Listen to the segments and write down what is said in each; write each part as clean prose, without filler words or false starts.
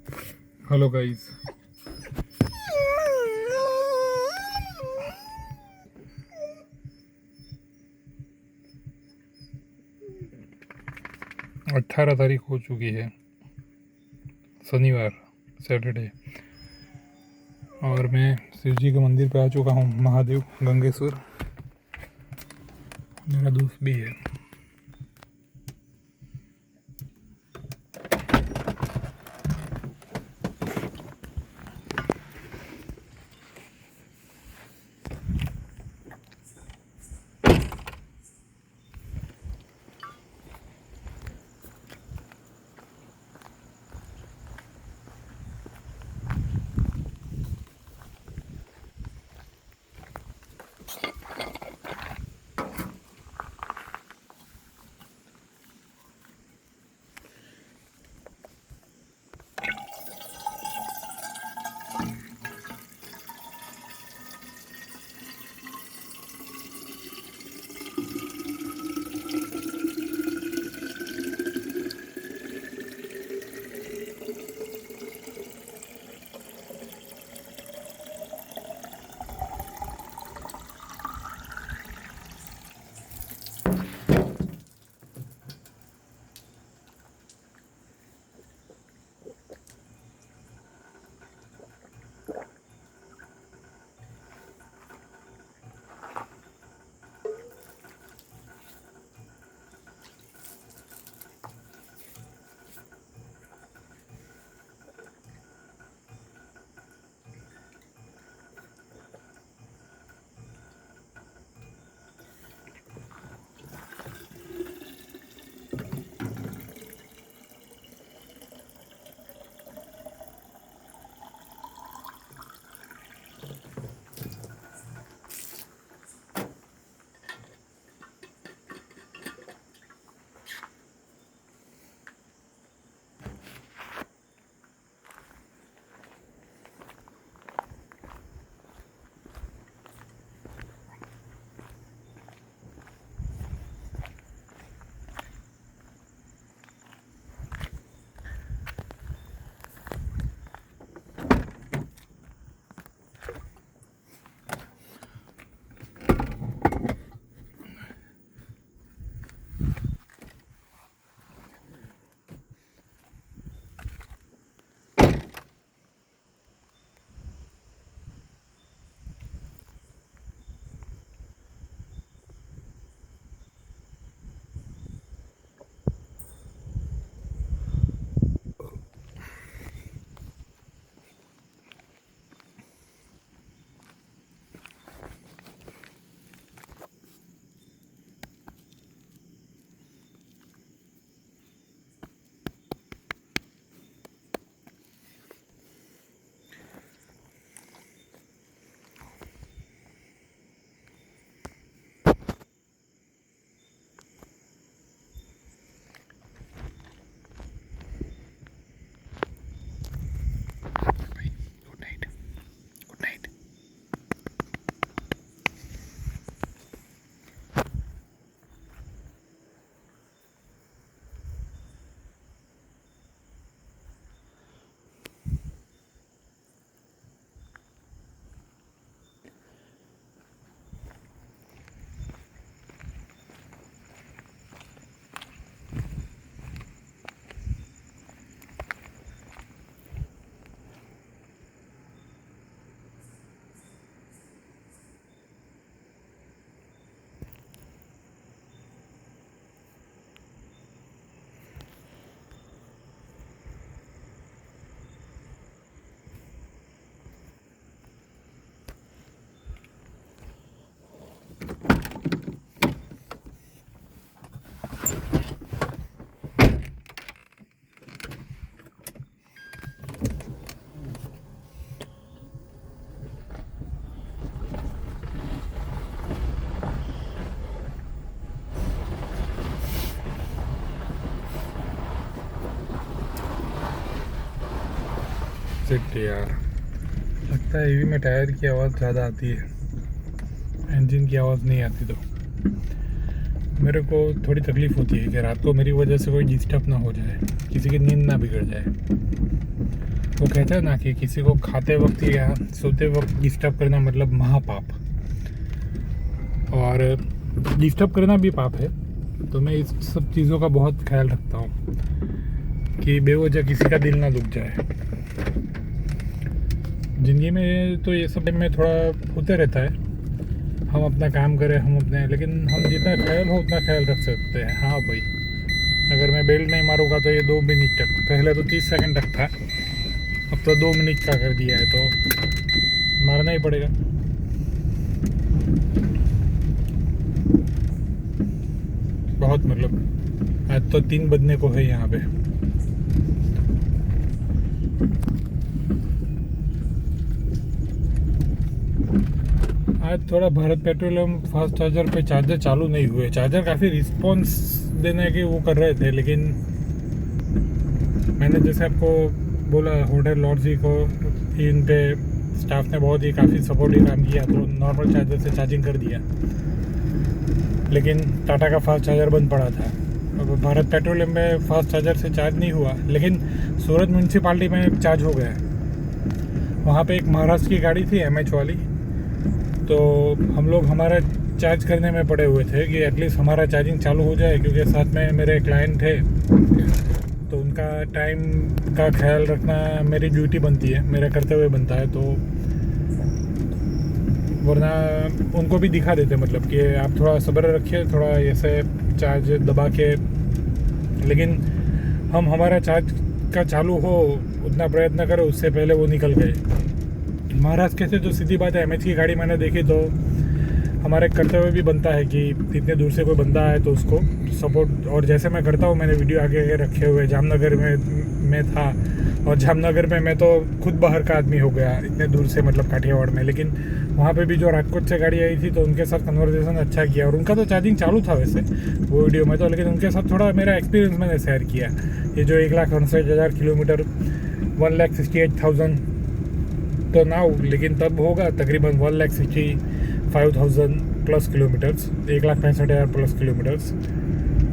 Hello guys. अट्ठारह तारीख हो चुकी है, शनिवार, सैटरडे, और मैं शिव जी के मंदिर पे आ चुका हूँ, महादेव गंगेश्वर। मेरा दोस्त भी है। Good night, good night. Sit यार, लगता है ईवी में टायर की आवाज़ ज़्यादा आती है, इंजन की आवाज़ नहीं आती। तो मेरे को थोड़ी तकलीफ़ होती है कि रात को मेरी वजह से कोई डिस्टर्ब ना हो जाए, किसी की नींद ना बिगड़ जाए। वो कहते हैं ना कि किसी को खाते वक्त या सोते वक्त डिस्टर्ब करना मतलब महापाप, और डिस्टर्ब करना भी पाप है। तो मैं इस सब चीज़ों का बहुत ख्याल रखता हूँ कि बेवजह किसी का दिल ना दुख जाए। ज़िंदगी में तो ये सब में थोड़ा होते रहता है, हम अपना काम करें हम अपने, लेकिन हम जितना ख्याल हो उतना ख्याल रख सकते हैं। हाँ भाई, अगर मैं बेल्ट नहीं मारूंगा तो ये 2 मिनट तक, पहले तो 30 सेकंड तक था, अब तो 2 मिनट का कर दिया है, तो मारना ही पड़ेगा। बहुत मतलब आज तो 3 बजने को है यहाँ पे। आज थोड़ा भारत पेट्रोलियम फास्ट चार्जर पे चार्जर चालू नहीं हुए। चार्जर काफ़ी रिस्पॉन्स देने के वो कर रहे थे, लेकिन मैंने जैसे आपको बोला होटल लॉर्जी को, इन पे स्टाफ ने बहुत ही काफ़ी सपोर्टिव काम किया, तो नॉर्मल चार्जर से चार्जिंग कर दिया। लेकिन टाटा का फास्ट चार्जर बंद पड़ा था। अब भारत पेट्रोलियम में फास्ट चार्जर से चार्ज नहीं हुआ, लेकिन सूरत म्यूनसिपाल्टी में चार्ज हो गया। वहाँ पे एक महाराष्ट्र की गाड़ी थी MH वाली, तो हम लोग हमारा चार्ज करने में पड़े हुए थे कि एटलीस्ट हमारा चार्जिंग चालू हो जाए, क्योंकि साथ में मेरे क्लाइंट थे, तो उनका टाइम का ख्याल रखना मेरी ड्यूटी बनती है, मेरा कर्तव्य बनता है। तो वरना उनको भी दिखा देते, मतलब कि आप थोड़ा सब्र रखिए, थोड़ा ऐसे चार्ज दबा के, लेकिन हम हमारा चार्ज का चालू हो उतना प्रयत्न करें, उससे पहले वो निकल गए। महाराष्ट्र कैसे, तो सीधी बात है, MH की गाड़ी मैंने देखी तो हमारे कर्तव्य भी बनता है कि इतने दूर से कोई बंदा आए तो उसको सपोर्ट, और जैसे मैं करता हूँ, मैंने वीडियो आगे आगे रखे हुए। जामनगर में था, और जामनगर में मैं तो खुद बाहर का आदमी हो गया इतने दूर से, मतलब काठियावाड़ में, लेकिन वहाँ पे भी जो राजकोट से गाड़ी आई थी तो उनके साथ कन्वर्सेशन अच्छा किया, और उनका तो चार्जिंग चालू था वैसे वो वीडियो में तो, लेकिन उनके साथ थोड़ा मेरा एक्सपीरियंस मैंने शेयर किया। ये जो 1,68,000 किलोमीटर, 1,68,000 तो ना हो, लेकिन तब होगा तकरीबन 1,65,000 प्लस किलोमीटर्स, 1,65,000 प्लस किलोमीटर्स।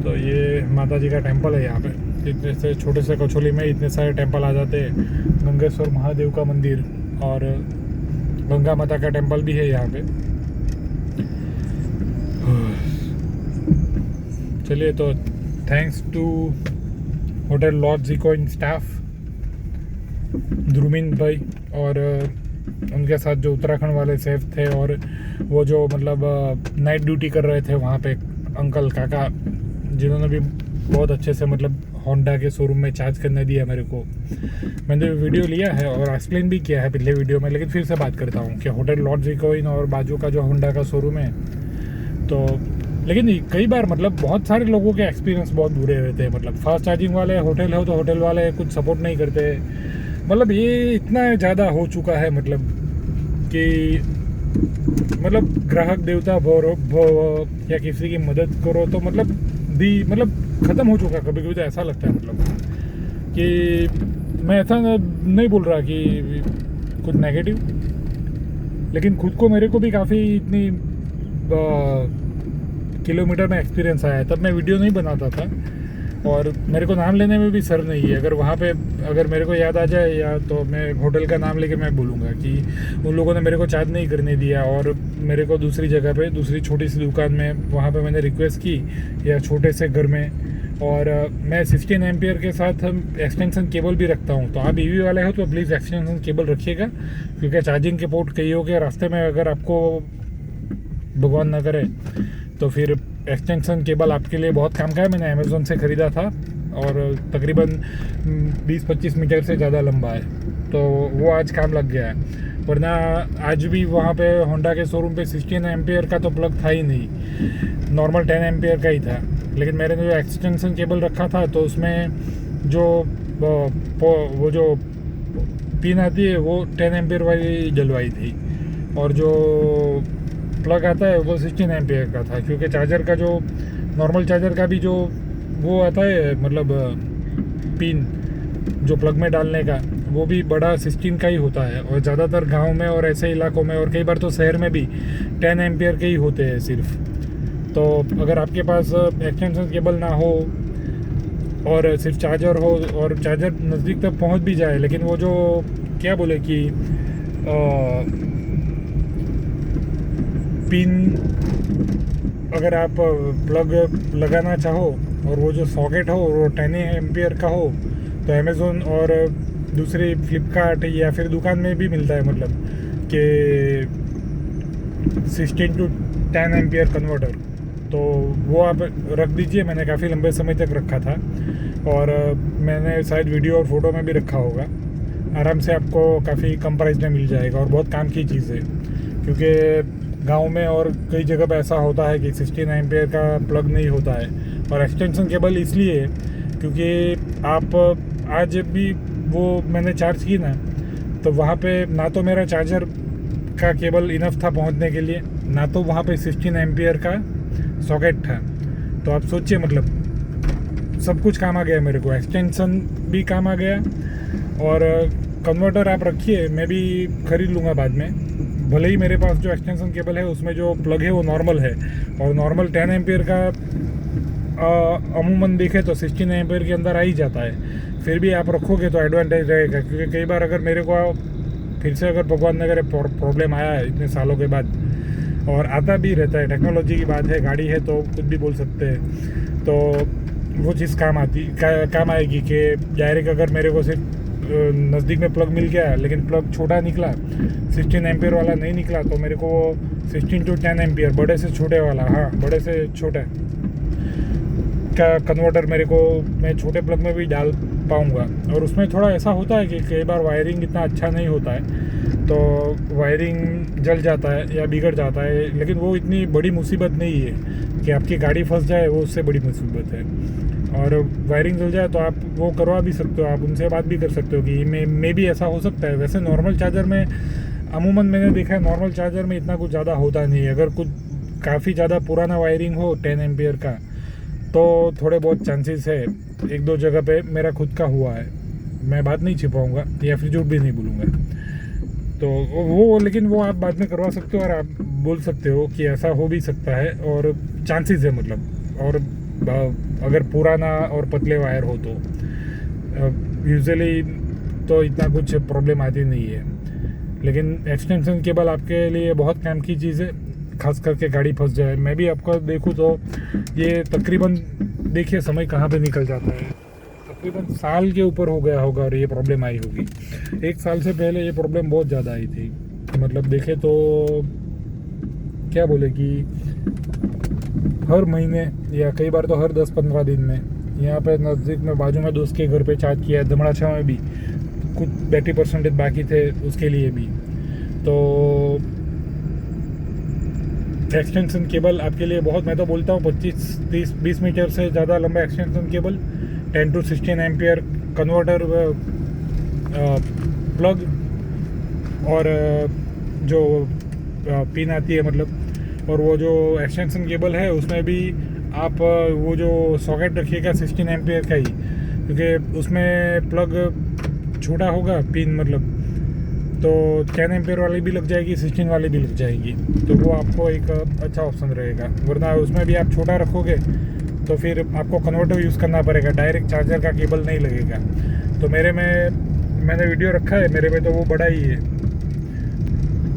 तो ये माता जी का टेम्पल है यहाँ पे। इतने से छोटे से कचौली में इतने सारे टेम्पल आ जाते हैं। गंगेश्वर महादेव का मंदिर और गंगा माता का टेम्पल भी है यहाँ पे। चलिए, तो thanks to hotel Lords Eco Inn staff, Dhrumin भाई, और उनके साथ जो उत्तराखंड वाले सेफ थे, और वो जो मतलब नाइट ड्यूटी कर रहे थे वहाँ पे अंकल काका, जिन्होंने भी बहुत अच्छे से मतलब होंडा के शोरूम में चार्ज करने दिया मेरे को। मैंने वीडियो लिया है और एक्सप्लेन भी किया है पिछले वीडियो में, लेकिन फिर से बात करता हूँ कि होटल लॉर्ज इको इन और बाजू का जो होंडा का शोरूम है, तो लेकिन कई बार मतलब बहुत सारे लोगों के एक्सपीरियंस बहुत बुरे रहते हैं। मतलब फास्ट चार्जिंग वाले होटल हो तो होटल वाले कुछ सपोर्ट नहीं करते। मतलब ये इतना ज़्यादा हो चुका है, मतलब कि मतलब ग्राहक देवता भव या किसी की मदद करो तो मतलब भी मतलब ख़त्म हो चुका। कभी कभी तो ऐसा लगता है मतलब कि मैं ऐसा नहीं बोल रहा कि कुछ नेगेटिव, लेकिन खुद को मेरे को भी काफ़ी इतनी किलोमीटर में एक्सपीरियंस आया है। तब मैं वीडियो नहीं बनाता था और मेरे को नाम लेने में भी सर नहीं है। अगर वहाँ पे अगर मेरे को याद आ जाए या तो मैं होटल का नाम लेके मैं बोलूँगा कि उन लोगों ने मेरे को चार्ज नहीं करने दिया और मेरे को दूसरी जगह पे दूसरी छोटी सी दुकान में वहाँ पे मैंने रिक्वेस्ट की या छोटे से घर में। और मैं 16 एम्पियर के साथ एक्सटेंशन केबल भी रखता हूँ। तो आप ईवी वाले हो तो प्लीज़ एक्सटेंशन केबल रखिएगा, क्योंकि चार्जिंग के पोर्ट कई हो के रास्ते में अगर आपको भगवान ना करे तो फिर एक्सटेंशन केबल आपके लिए बहुत काम का है। मैंने अमेज़ोन से ख़रीदा था और तकरीबन 20-25 मीटर से ज़्यादा लंबा है, तो वो आज काम लग गया है। वरना आज भी वहाँ पे होंडा के शोरूम पे 16 एम्पियर का तो प्लग था ही नहीं, नॉर्मल 10 एम्पियर का ही था। लेकिन मैंने जो एक्सटेंशन केबल रखा था तो उसमें जो वो जो पिन आती है वो 10 एम्पियर वाली डलवाई थी, और जो प्लग आता है वो 16 एम्पियर का था। क्योंकि चार्जर का जो नॉर्मल चार्जर का भी जो वो आता है मतलब पिन जो प्लग में डालने का, वो भी बड़ा 16 का ही होता है। और ज़्यादातर गांव में और ऐसे इलाकों में और कई बार तो शहर में भी 10 एम्पियर के ही होते हैं सिर्फ। तो अगर आपके पास एक्सटेंशन केबल ना हो और सिर्फ चार्जर हो और चार्जर नज़दीक तक पहुंच भी जाए, लेकिन वो जो क्या बोले कि पिन अगर आप प्लग लगाना चाहो और वो जो सॉकेट हो वो 10 एम्पियर का हो, तो अमेज़ोन और दूसरी फ्लिपकार्ट या फिर दुकान में भी मिलता है, मतलब कि 16 to 10 एम्पियर कन्वर्टर। तो वो आप रख दीजिए। मैंने काफ़ी लंबे समय तक रखा था और मैंने शायद वीडियो और फोटो में भी रखा होगा। आराम से आपको काफ़ी कम प्राइस में मिल जाएगा और बहुत काम की चीज़ है, क्योंकि गांव में और कई जगह पे ऐसा होता है कि 16 एम्पियर का प्लग नहीं होता है। और एक्सटेंशन केबल इसलिए क्योंकि आप आज भी वो मैंने चार्ज की ना, तो वहाँ पे ना तो मेरा चार्जर का केबल इनफ था पहुँचने के लिए, ना तो वहाँ पे 16 एम्पियर का सॉकेट था। तो आप सोचिए, मतलब सब कुछ काम आ गया मेरे को, एक्सटेंशन भी काम आ गया और कन्वर्टर आप रखिए, मैं भी ख़रीद लूँगा बाद में। भले ही मेरे पास जो एक्सटेंशन केबल है उसमें जो प्लग है वो नॉर्मल है, और नॉर्मल 10 एम्पियर का अमूमन देखे तो 16 एम्पियर के अंदर आ ही जाता है। फिर भी आप रखोगे तो एडवांटेज रहेगा, क्योंकि कई बार अगर मेरे को फिर से अगर भगवान न करे प्रॉब्लम आया है इतने सालों के बाद, और आता भी रहता है, टेक्नोलॉजी की बात है, गाड़ी है तो कुछ भी बोल सकते हैं, तो वो चीज़ काम आएगी कि डायरेक्ट अगर मेरे को सिर्फ नज़दीक में प्लग मिल गया लेकिन प्लग छोटा निकला, 16 एम्पियर वाला नहीं निकला, तो मेरे को 16 to 10 एम्पियर बड़े से छोटे वाला, हाँ बड़े से छोटा का कन्वर्टर मेरे को मैं छोटे प्लग में भी डाल पाऊँगा। और उसमें थोड़ा ऐसा होता है कि कई बार वायरिंग इतना अच्छा नहीं होता है, तो वायरिंग जल जाता है या बिगड़ जाता है, लेकिन वो इतनी बड़ी मुसीबत नहीं है कि आपकी गाड़ी फंस जाए, वो उससे बड़ी मुसीबत है। और वायरिंग जल जाए तो आप वो करवा भी सकते हो, आप उनसे बात भी कर सकते हो कि मे भी ऐसा हो सकता है। वैसे नॉर्मल चार्जर में अमूमन मैंने देखा है, नॉर्मल चार्जर में इतना कुछ ज़्यादा होता नहीं है। अगर कुछ काफ़ी ज़्यादा पुराना वायरिंग हो 10 एम्पियर का, तो थोड़े बहुत चांसेस है। एक दो जगह पे मेरा खुद का हुआ है, मैं बात नहीं छिपाऊंगा या फिर झूठ भी नहीं बोलूँगा, तो वो लेकिन वो आप बाद में करवा सकते हो और आप बोल सकते हो कि ऐसा हो भी सकता है और चांसेस है, मतलब। और अगर पुराना और पतले वायर हो तो यूजुअली तो इतना कुछ प्रॉब्लम आती नहीं है, लेकिन एक्सटेंशन केबल आपके लिए बहुत काम की चीज़ है, खास करके गाड़ी फंस जाए। मैं भी आपको देखूँ तो ये तकरीबन देखिए समय कहाँ पे निकल जाता है, तकरीबन साल के ऊपर हो गया होगा और ये प्रॉब्लम आई होगी। एक साल से पहले ये प्रॉब्लम बहुत ज़्यादा आई थी, मतलब देखे तो क्या बोले कि हर महीने या कई बार तो हर 10-15 दिन में यहाँ पे नज़दीक में बाजू में दोस्त के घर पे चार्ज किया है, धमड़ाछा में भी कुछ बैटरी परसेंटेज बाकी थे उसके लिए भी। तो एक्सटेंशन केबल आपके लिए बहुत, मैं तो बोलता हूँ 25-30-20 मीटर से ज़्यादा लंबा extension cable, 10 to 16 ampere converter plug, और जो पिन आती है मतलब, और वो जो एक्सटेंशन केबल है उसमें भी आप वो जो सॉकेट रखिएगा 16 एम्पियर का ही, क्योंकि उसमें प्लग छोटा होगा पिन, मतलब तो 10 एम्पियर वाली भी लग जाएगी, 16 वाली भी लग जाएगी, तो वो आपको एक अच्छा ऑप्शन रहेगा। वरना उसमें भी आप छोटा रखोगे तो फिर आपको कन्वर्टर यूज़ करना पड़ेगा, डायरेक्ट चार्जर का केबल नहीं लगेगा। तो मैंने वीडियो रखा है, मेरे पे तो वो बड़ा ही है,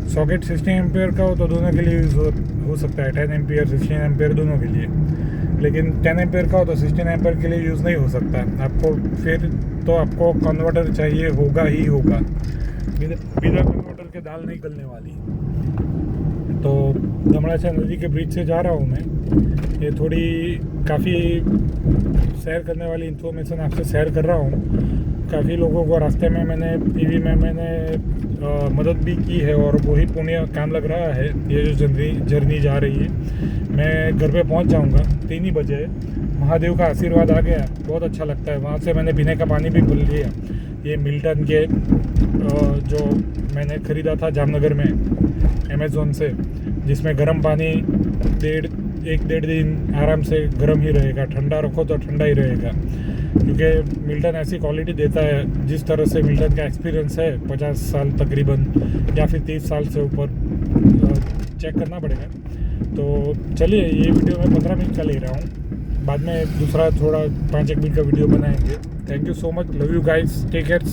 सॉकेट 16 एम्पियर का हो तो दोनों के लिए यूज़ हो सकता है, 10 एम्पियर 16 एम्पियर दोनों के लिए, लेकिन 10 एम्पियर का हो तो 16 एम्पियर के लिए यूज़ नहीं हो सकता आपको, फिर तो आपको कन्वर्टर चाहिए होगा ही होगा, बिना कन्वर्टर के दाल नहीं गलने वाली। तो धमड़ाछा नदी के ब्रिज से जा रहा हूँ मैं, ये थोड़ी काफ़ी शेयर करने वाली इन्फॉर्मेशन आपसे शेयर कर रहा हूँ। काफ़ी लोगों को रास्ते में मैंने टीवी में मदद भी की है और वही पुण्य काम लग रहा है। ये जो जर्नी जा रही है, मैं घर पे पहुंच जाऊंगा 3 ही बजे, महादेव का आशीर्वाद आ गया, बहुत अच्छा लगता है। वहाँ से मैंने पीने का पानी भी भर लिया, ये मिल्टन के जो मैंने ख़रीदा था जामनगर में अमेज़ोन से, जिसमें गर्म पानी 1-1.5 दिन आराम से गर्म ही रहेगा, ठंडा रखो तो ठंडा ही रहेगा, क्योंकि मिल्टन ऐसी क्वालिटी देता है। जिस तरह से मिल्टन का एक्सपीरियंस है 50 साल तकरीबन या फिर 30 साल से ऊपर, चेक करना पड़ेगा। तो चलिए, ये वीडियो मैं 15 मिनट का ले रहा हूँ, बाद में दूसरा थोड़ा 5-1 मिनट का वीडियो बनाएंगे। Thank you so much, love you guys, take care.